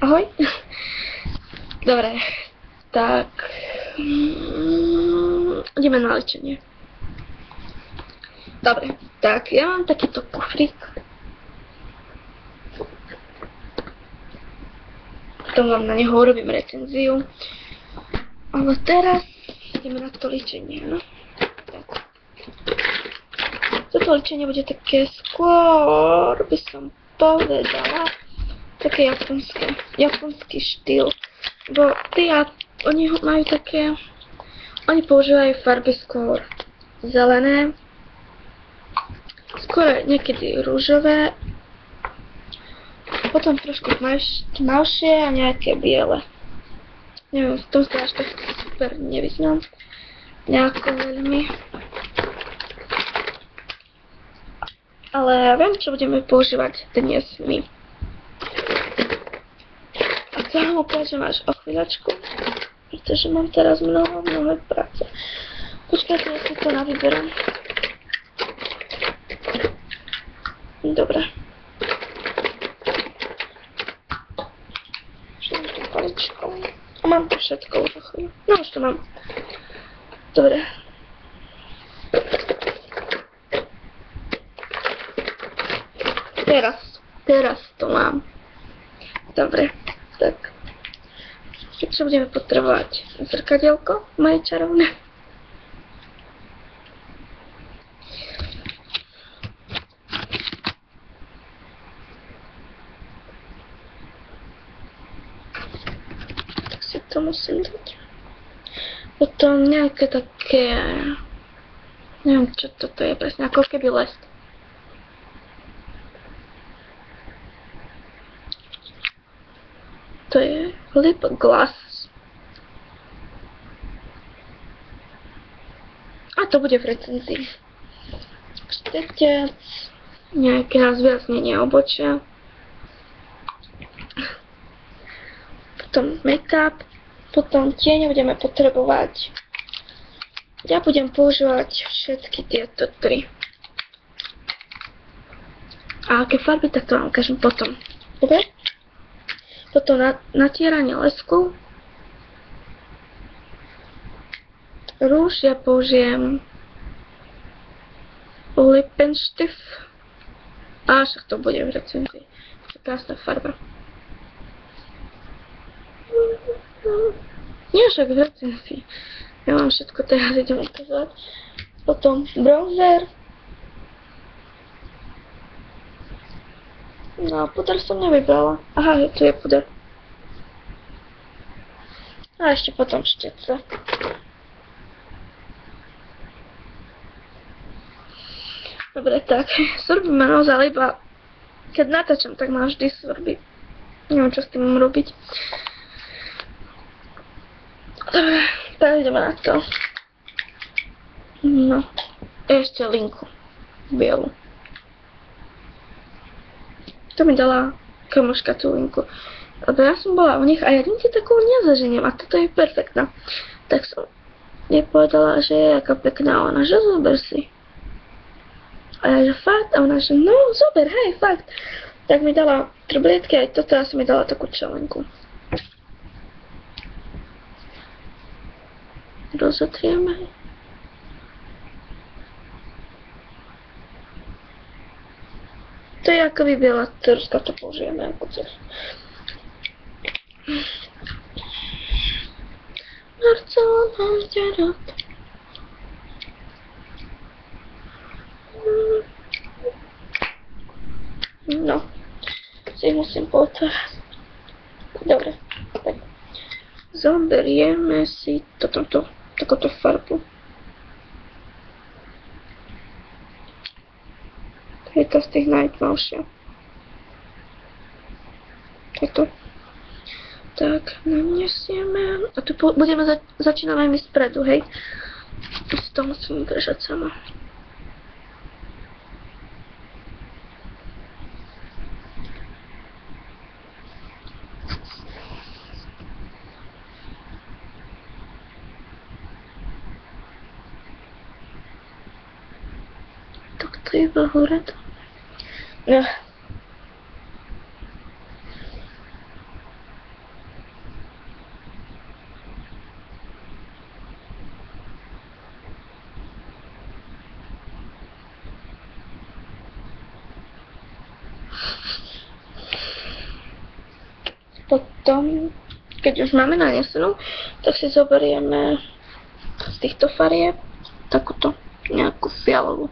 Ahoj. Dobre, tak ideme na ličenie. Dobre, tak ja mám takýto kufrík. Potom vám na neho urobím recenziu. Ale teraz ideme na to ličenie, no. Tak. Toto ličenie bude také skôr, by som povedala, také japonský štýl. Bo oni majú také, oni používajú farby skôr zelené, skôr niekedy rúžové, potom trošku tmavšie a nejaké biele. Neviem, v tom sa až tak super nevyznám nejako veľmi. Ale viem, čo budeme používať dnes my. A to vám ukážem až o chvíľačku, pretože mám teraz mnoho práce. Počkajte, ja si to navyberám. Dobre. Šlám tú paličkou. A mám to všetko už o chvíľu. No už to mám. Dobre. Teraz to mám. Dobre, tak. Čo budeme potrebovať? Zrkadielko moje čarovné. Tak si to musím dať. Potom nejaké také... Neviem, čo toto je presne, ako keby lest. To je lip gloss. A to bude v recenzii. Štretec, nejaké zvýraznenie obočia. Potom make-up. Potom tieň budeme potrebovať. Ja budem používať všetky tieto tri. A aké farby, tak to vám ukážem potom. Dobre? Potom natieranie lesku. Rúž ja použijem Lippenstift. A však to bude v recenzii. To je krásna farba. Nie však v recenzii. Ja vám všetko teraz idem ukázať. Potom bronzer. No, puder som nevybrala. Aha, tu je puder. A ešte potom štece. Dobre, tak. Sorbím ma naozaj iba... Keď natáčam, tak ma vždy sorbí. Neviem, čo s tým mám robiť. Dobre, tak ideme na to. No. Ešte linku. Bielu. To mi dala kamoška tú linku. Lebo ja som bola u nich a ja nikdy takú nezaženiem a toto je perfektná. Tak som jej povedala, že je aká pekná. Ona, že zober si. A ja, že fakt? A ona, že no, zober, hej, fakt. Tak mi dala trblietky aj toto a som mi dala takú čelenku. Rozotrieme. To je ako by biela trska, to použijeme ako cez. No, si musím potvárať. Dobre, tak. Zoberieme si takúto farbu. Je to z tých najtmavšie. Toto. Tak, naniesieme. A tu budeme začíname my spredu, hej? Si to musím držať sama. Tak to iba hore to. No. Potom, keď už máme nanesenú, tak si zoberieme z týchto farieb takúto nejakú fialovú.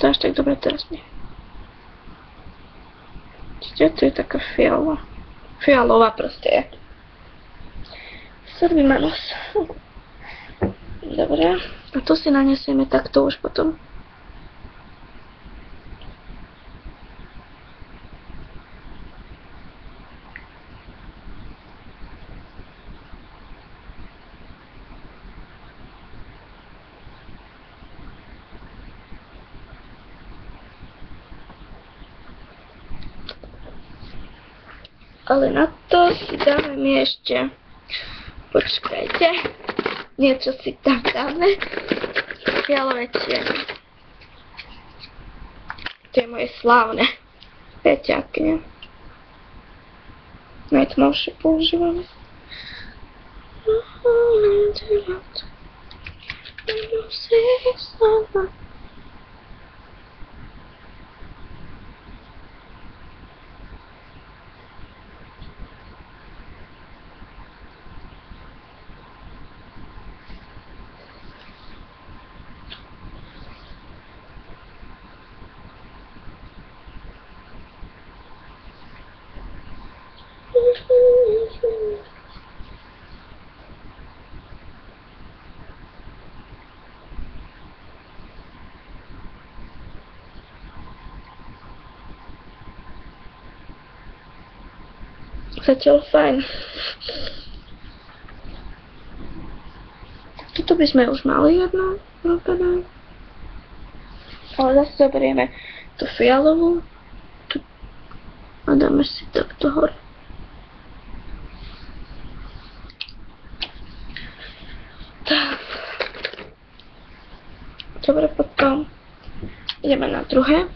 To až tak dobre teraz nie. Čiže to je taká fialová. Fialová proste je. Sorby ma nos. Dobre. A to si nanesieme takto už potom. Ale na to si dávame ešte, počkajte, niečo si tam dáme, fialové čierne. To je moje slávne. Viete, aké najtmavšie používame. Zatiaľ fajn. Tuto by sme už mali jedno robené. Ale zase zoberieme tú fialovú a dáme si takto hore. Tak. Dobre, potom ideme na druhé.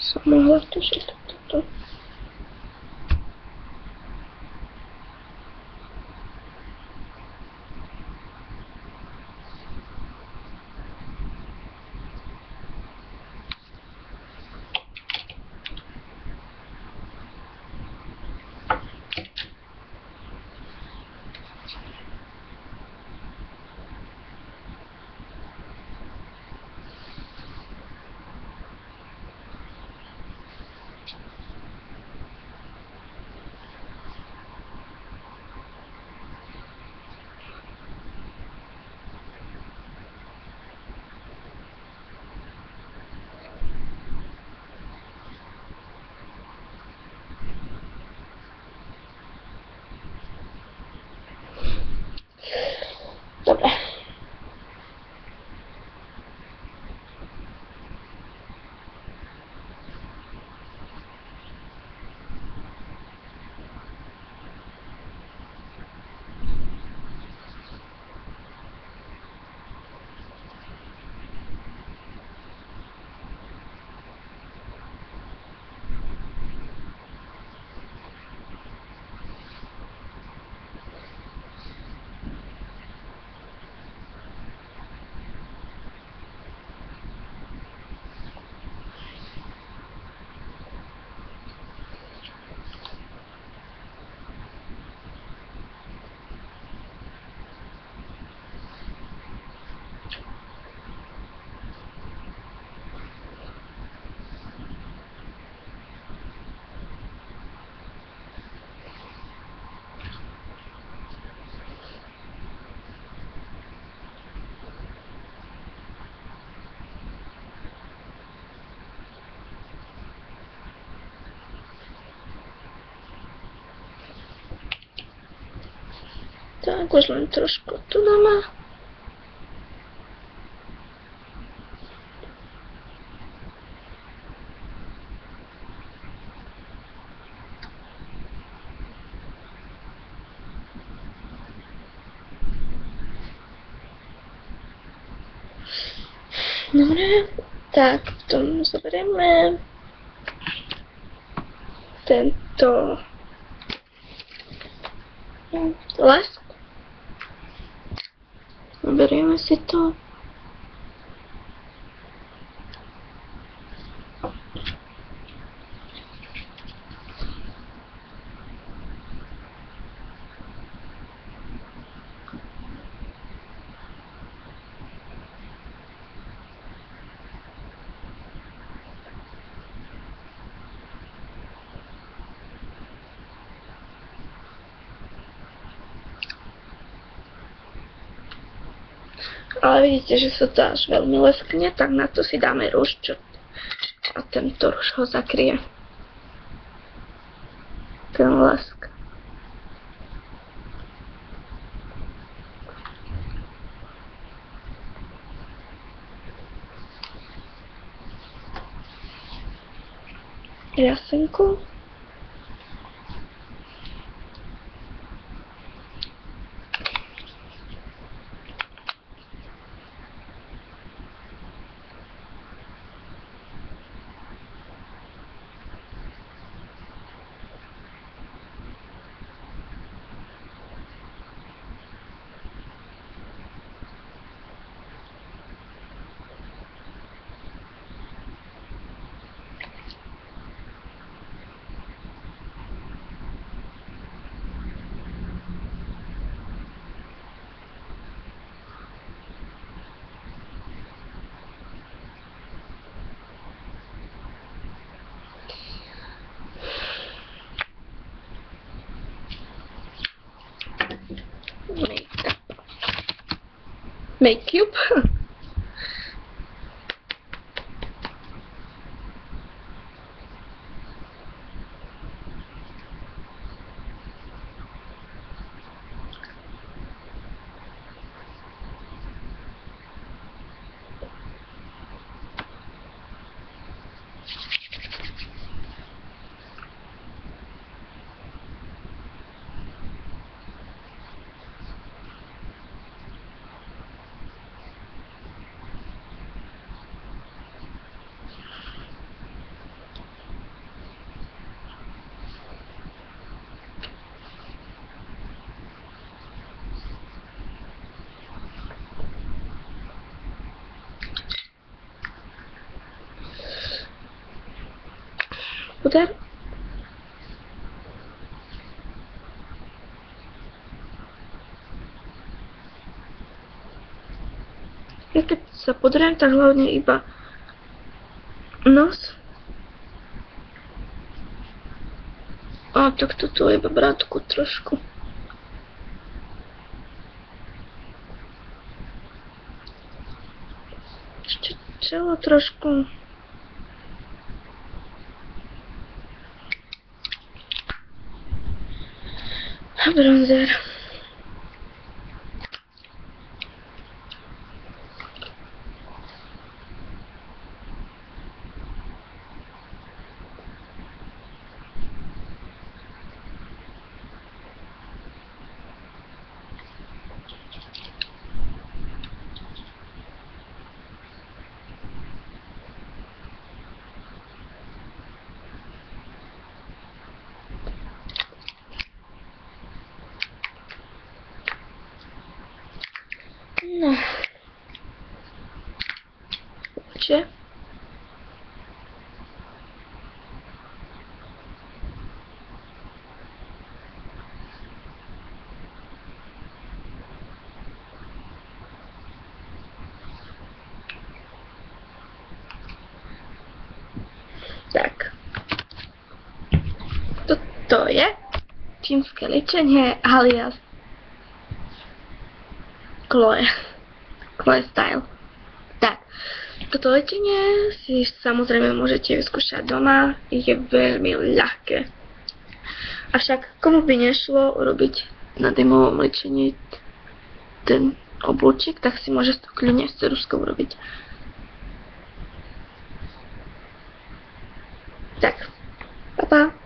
Som mohla tušiť toto. Dobre. Tak, už len trošku tu dáme. Dobre, tak potom zoberieme tento lesk. Berieme si to. Ale vidíte, že sa to až veľmi leskne, tak na to si dáme rúž, a tento rúž ho zakrie. Ten lesk. Jasenku. Make-up. Puder. Ja keď sa pudriem, tak hlavne iba nos. A tak toto iba brátku trošku. Ešte čelo trošku. A bronzer. No. Čiže? Tak. Toto je čínske ličenie alias Chloe Style. Tak, toto ličenie si samozrejme môžete vyskúšať doma, je veľmi ľahké. Avšak komu by nešlo urobiť na dymovom ličení ten oblúčik, tak si môže to kľudne s ceruskou urobiť. Tak, pa pa.